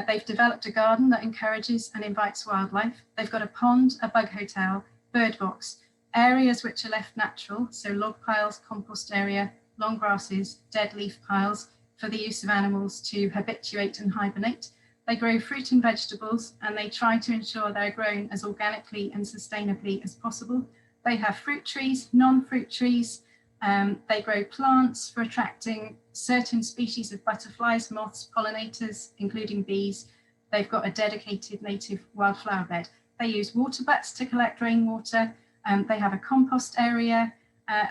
They've developed a garden that encourages and invites wildlife. They've got a pond, a bug hotel, bird box, areas which are left natural, so log piles, compost area, long grasses, dead leaf piles for the use of animals to habituate and hibernate. They grow fruit and vegetables, and they try to ensure they're grown as organically and sustainably as possible. They have fruit trees, non-fruit trees. They grow plants for attracting certain species of butterflies, moths, pollinators, including bees. They've got a dedicated native wildflower bed. They use water butts to collect rainwater. They have a compost area.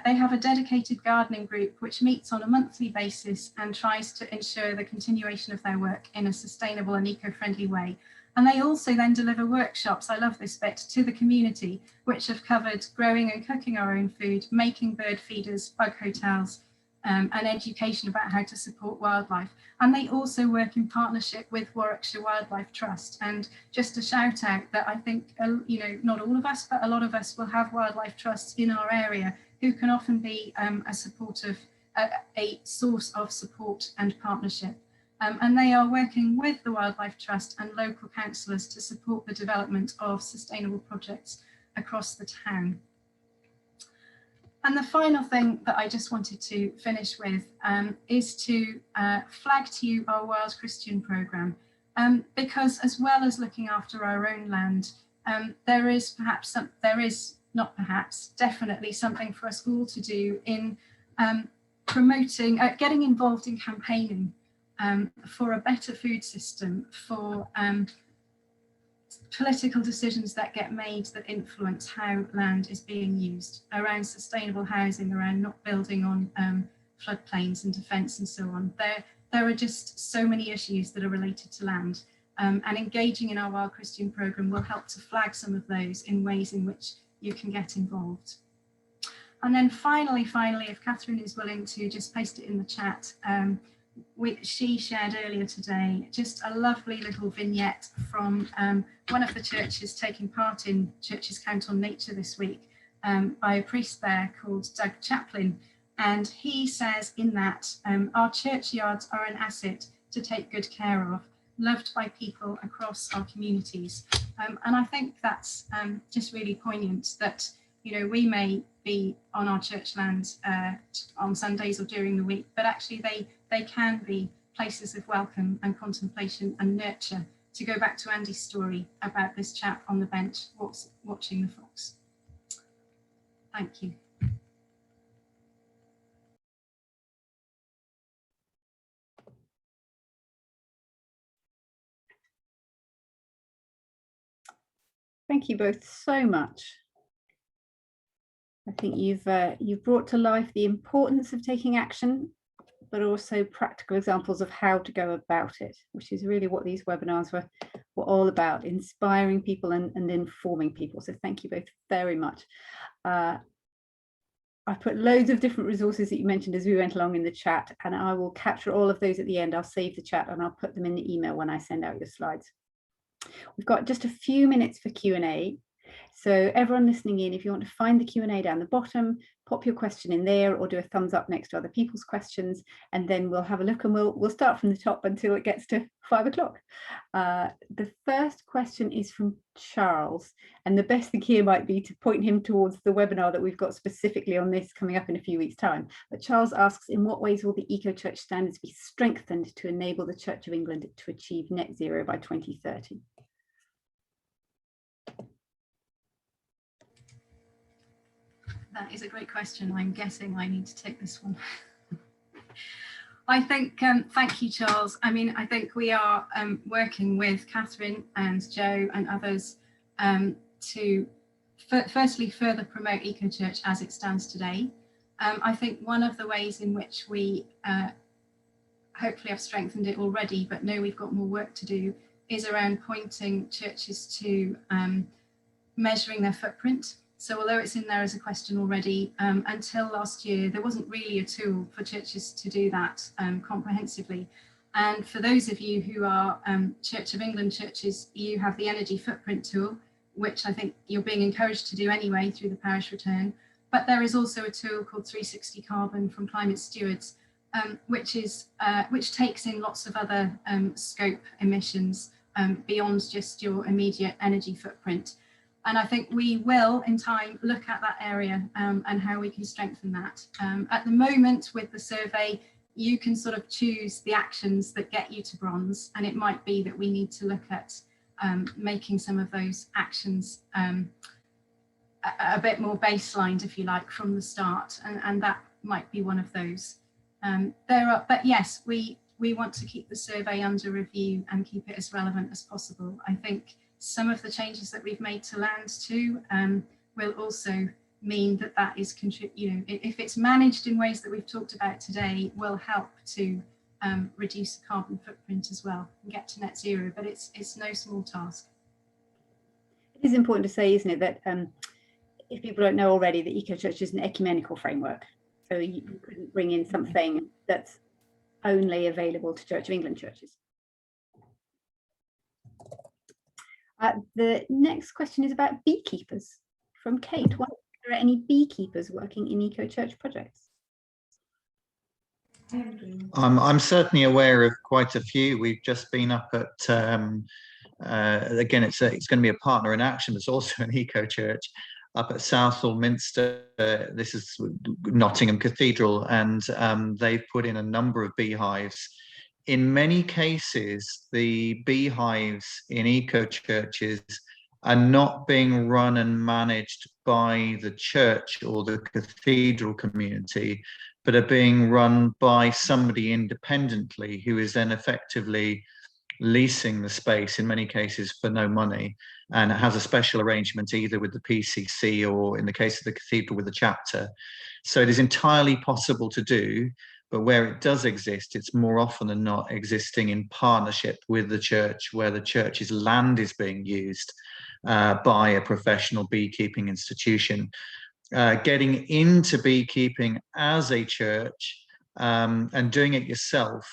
They have a dedicated gardening group which meets on a monthly basis and tries to ensure the continuation of their work in a sustainable and eco-friendly way. And they also then deliver workshops, I love this bit, to the community, which have covered growing and cooking our own food, making bird feeders, bug hotels, and education about how to support wildlife. And they also work in partnership with Warwickshire Wildlife Trust. And just a shout out that I think, not all of us, but a lot of us will have wildlife trusts in our area who can often be a source of support and partnership. And they are working with the Wildlife Trust and local councillors to support the development of sustainable projects across the town. And the final thing that I just wanted to finish with is to flag to you our Wild Christian programme, because as well as looking after our own land, there is definitely something for us all to do in promoting, getting involved in campaigning for a better food system, for political decisions that get made that influence how land is being used, around sustainable housing, around not building on floodplains and defence and so on. There are just so many issues that are related to land, and engaging in our Wild Christian programme will help to flag some of those in ways in which you can get involved. And then finally, if Catherine is willing to just paste it in the chat, she shared earlier today just a lovely little vignette from one of the churches taking part in Churches Count on Nature this week, by a priest there called Doug Chaplin. And he says in that, our churchyards are an asset to take good care of, loved by people across our communities. And I think that's just really poignant that, you know, we may be on our church land on Sundays or during the week, but actually they can be places of welcome and contemplation and nurture, to go back to Andy's story about this chap on the bench watching the fox. Thank you. Thank you both so much. I think you've brought to life the importance of taking action, but also practical examples of how to go about it, which is really what these webinars were all about, inspiring people and informing people. So thank you both very much. I put loads of different resources that you mentioned as we went along in the chat, and I will capture all of those at the end. I'll save the chat and I'll put them in the email when I send out your slides. We've got just a few minutes for Q&A. So everyone listening in, if you want to find the Q&A down the bottom, pop your question in there or do a thumbs up next to other people's questions, and then we'll have a look, and we'll start from the top until it gets to 5 o'clock. The first question is from Charles, and the best thing here might be to point him towards the webinar that we've got specifically on this coming up in a few weeks' time. But Charles asks, in what ways will the eco-church standards be strengthened to enable the Church of England to achieve net zero by 2030? That is a great question. I'm guessing I need to take this one. I think, thank you, Charles. I mean, I think we are working with Catherine and Joe and others to firstly further promote eco-church as it stands today. I think one of the ways in which we hopefully have strengthened it already, but know we've got more work to do, is around pointing churches to measuring their footprint. So although it's in there as a question already, until last year, there wasn't really a tool for churches to do that comprehensively. And for those of you who are Church of England churches, you have the energy footprint tool, which I think you're being encouraged to do anyway through the parish return. But there is also a tool called 360 Carbon from Climate Stewards, which takes in lots of other scope emissions beyond just your immediate energy footprint. And I think we will, in time, look at that area and how we can strengthen that. At the moment, with the survey, you can sort of choose the actions that get you to bronze, and it might be that we need to look at making some of those actions a bit more baselined, if you like, from the start, and that might be one of those. But yes, we want to keep the survey under review and keep it as relevant as possible. I think some of the changes that we've made to land too will also mean that that is, if it's managed in ways that we've talked about today, will help to reduce the carbon footprint as well and get to net zero. But it's no small task. It is important to say, isn't it, that if people don't know already, the eco-church is an ecumenical framework. So you couldn't bring in something that's only available to Church of England churches. The next question is about beekeepers from Kate. Are there any beekeepers working in eco-church projects? I'm certainly aware of quite a few. We've just been up at, again, it's going to be a partner in action. It's also an eco-church up at Southall Minster. This is Nottingham Cathedral, and they've put in a number of beehives. In many cases, the beehives in eco-churches are not being run and managed by the church or the cathedral community, but are being run by somebody independently who is then effectively leasing the space, in many cases for no money, and it has a special arrangement either with the PCC or, in the case of the cathedral, with the chapter. So it is entirely possible to do, but where it does exist, it's more often than not existing in partnership with the church, where the church's land is being used by a professional beekeeping institution. Getting into beekeeping as a church and doing it yourself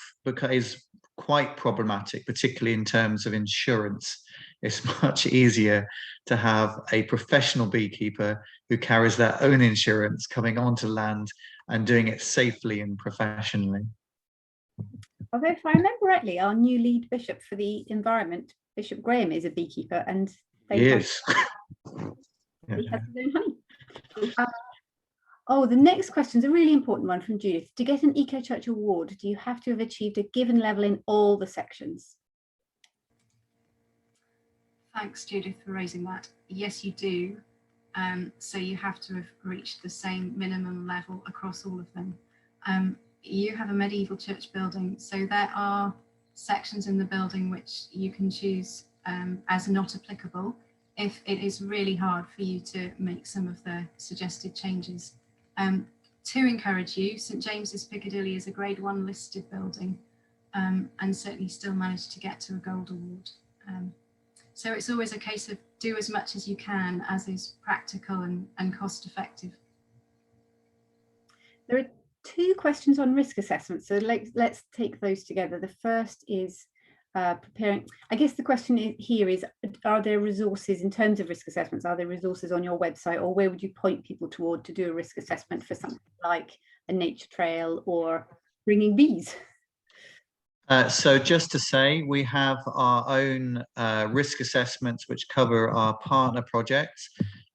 is quite problematic, particularly in terms of insurance. It's much easier to have a professional beekeeper who carries their own insurance coming onto land and doing it safely and professionally. Although, if I remember rightly, our new lead bishop for the environment, Bishop Graham, is a beekeeper, and he has his own honey. Oh, the next question is a really important one from Judith. To get an Eco Church award, do you have to have achieved a given level in all the sections? Thanks, Judith, for raising that. Yes, you do. So you have to have reached the same minimum level across all of them. You have a medieval church building, so there are sections in the building which you can choose as not applicable if it is really hard for you to make some of the suggested changes. To encourage you, St James's Piccadilly is a Grade 1 listed building and certainly still managed to get to a gold award. So it's always a case of do as much as you can as is practical and cost effective. There are two questions on risk assessment, so let's take those together. The first is preparing. I guess the question here is, are there resources in terms of risk assessments? Are there resources on your website, or where would you point people toward to do a risk assessment for something like a nature trail or bringing bees? So just to say, we have our own risk assessments which cover our partner projects.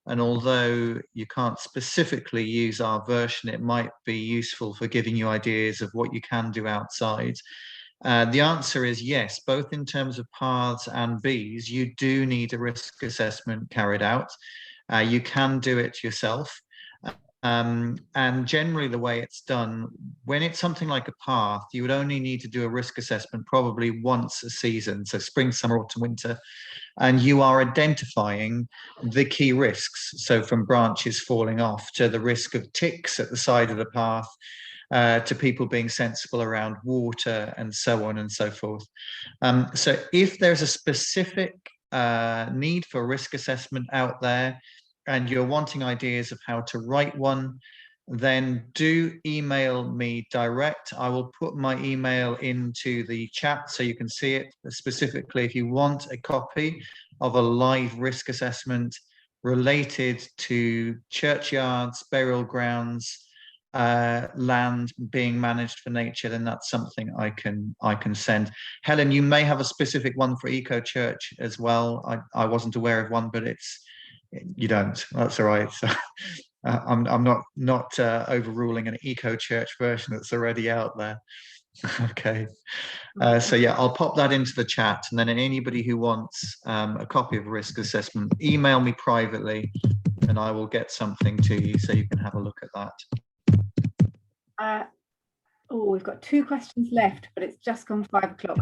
And although you can't specifically use our version, it might be useful for giving you ideas of what you can do outside. The answer is yes, both in terms of paths and bees, you do need a risk assessment carried out. You can do it yourself. And generally the way it's done, when it's something like a path, you would only need to do a risk assessment probably once a season, so spring, summer, autumn, winter, and you are identifying the key risks. So from branches falling off to the risk of ticks at the side of the path, to people being sensible around water and so on and so forth. So if there's a specific need for risk assessment out there, and you're wanting ideas of how to write one, then do email me direct. I will put my email into the chat so you can see it. Specifically, if you want a copy of a live risk assessment related to churchyards, burial grounds, land being managed for nature, then that's something I can send. Helen, you may have a specific one for Eco Church as well. I wasn't aware of one, but you don't. That's all right. So, I'm not overruling an Eco Church version that's already out there. Okay. So yeah, I'll pop that into the chat, and then anybody who wants a copy of a risk assessment, email me privately, and I will get something to you so you can have a look at that. Oh, we've got two questions left, but it's just gone 5 o'clock.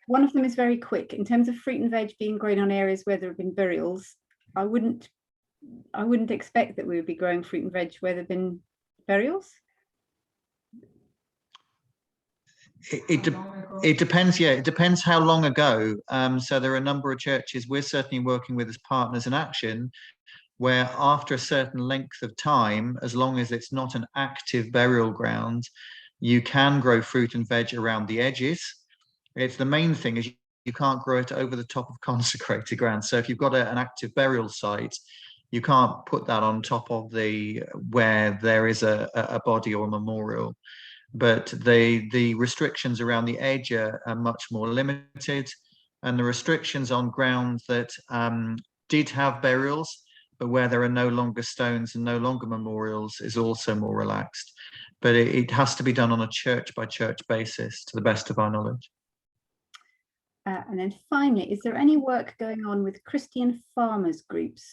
One of them is very quick. In terms of fruit and veg being grown on areas where there have been burials, I wouldn't expect that we would be growing fruit and veg where there have been burials. It depends. Yeah, it depends how long ago. So there are a number of churches we're certainly working with as partners in action, where after a certain length of time, as long as it's not an active burial ground, you can grow fruit and veg around the edges. It's the main thing is you can't grow it over the top of consecrated ground. So if you've got an active burial site, you can't put that on top of where there is a body or a memorial. But the restrictions around the edge are much more limited, and the restrictions on ground that did have burials, but where there are no longer stones and no longer memorials, is also more relaxed. But it has to be done on a church by church basis, to the best of our knowledge. And then finally, is there any work going on with Christian farmers groups?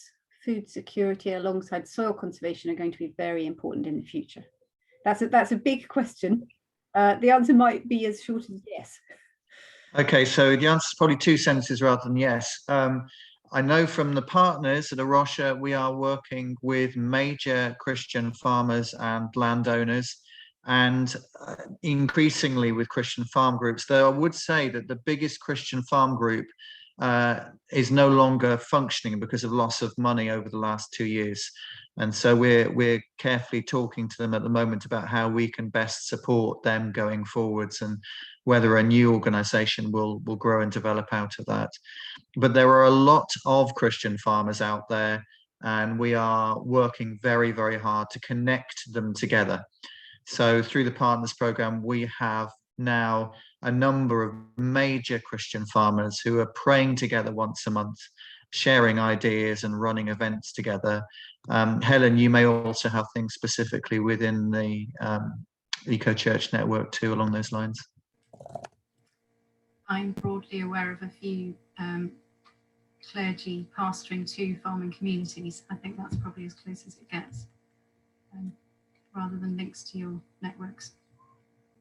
Food security alongside soil conservation are going to be very important in the future. That's a big question. The answer might be as short as yes. Okay, so the answer is probably 2 sentences rather than yes. I know from the partners at Rocha, we are working with major Christian farmers and landowners, and increasingly with Christian farm groups. Though I would say that the biggest Christian farm group is no longer functioning because of loss of money over the last 2 years. And so we're carefully talking to them at the moment about how we can best support them going forwards, and whether a new organization will grow and develop out of that. But there are a lot of Christian farmers out there, and we are working very, very hard to connect them together. So through the Partners Program, we have now a number of major Christian farmers who are praying together once a month, sharing ideas and running events together. Helen, you may also have things specifically within the Eco Church network too along those lines. I'm broadly aware of a few clergy pastoring to farming communities. I think that's probably as close as it gets, rather than links to your networks.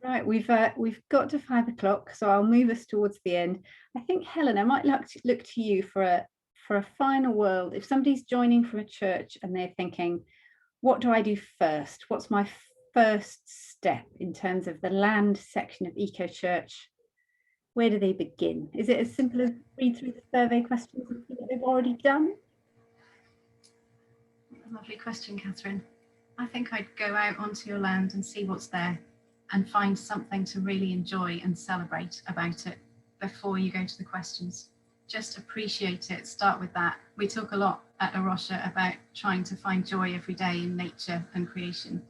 Right, we've got to 5 o'clock, so I'll move us towards the end. I think, Helen, I might look to you for a final word. If somebody's joining from a church and they're thinking, what do I do first? What's my first step in terms of the land section of Eco Church? Where do they begin? Is it as simple as read through the survey questions and see what they've already done? Lovely question, Catherine. I think I'd go out onto your land and see what's there, and find something to really enjoy and celebrate about it before you go to the questions. Just appreciate it, start with that. We talk a lot at Rocha about trying to find joy every day in nature and creation.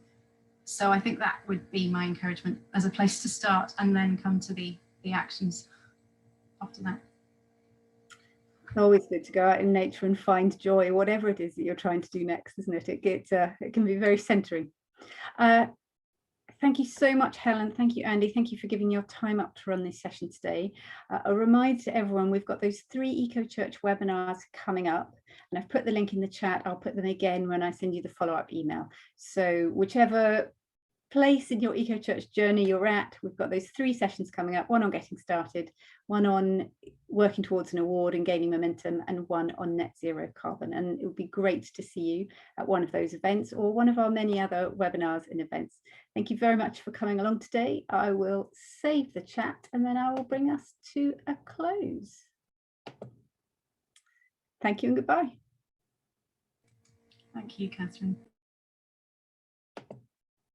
So I think that would be my encouragement as a place to start, and then come to the actions after that. It's always good to go out in nature and find joy, whatever it is that you're trying to do next, isn't it? It can be very centering. Thank you so much, Helen. Thank you, Andy. Thank you for giving your time up to run this session today. A reminder to everyone, we've got those 3 Eco Church webinars coming up, and I've put the link in the chat. I'll put them again when I send you the follow-up email. So whichever place in your Eco Church journey you're at, we've got those 3 sessions coming up, one on getting started, one on working towards an award and gaining momentum, and one on net zero carbon. And it would be great to see you at one of those events or one of our many other webinars and events. Thank you very much for coming along today. I will save the chat and then I will bring us to a close. Thank you and goodbye. Thank you, Catherine.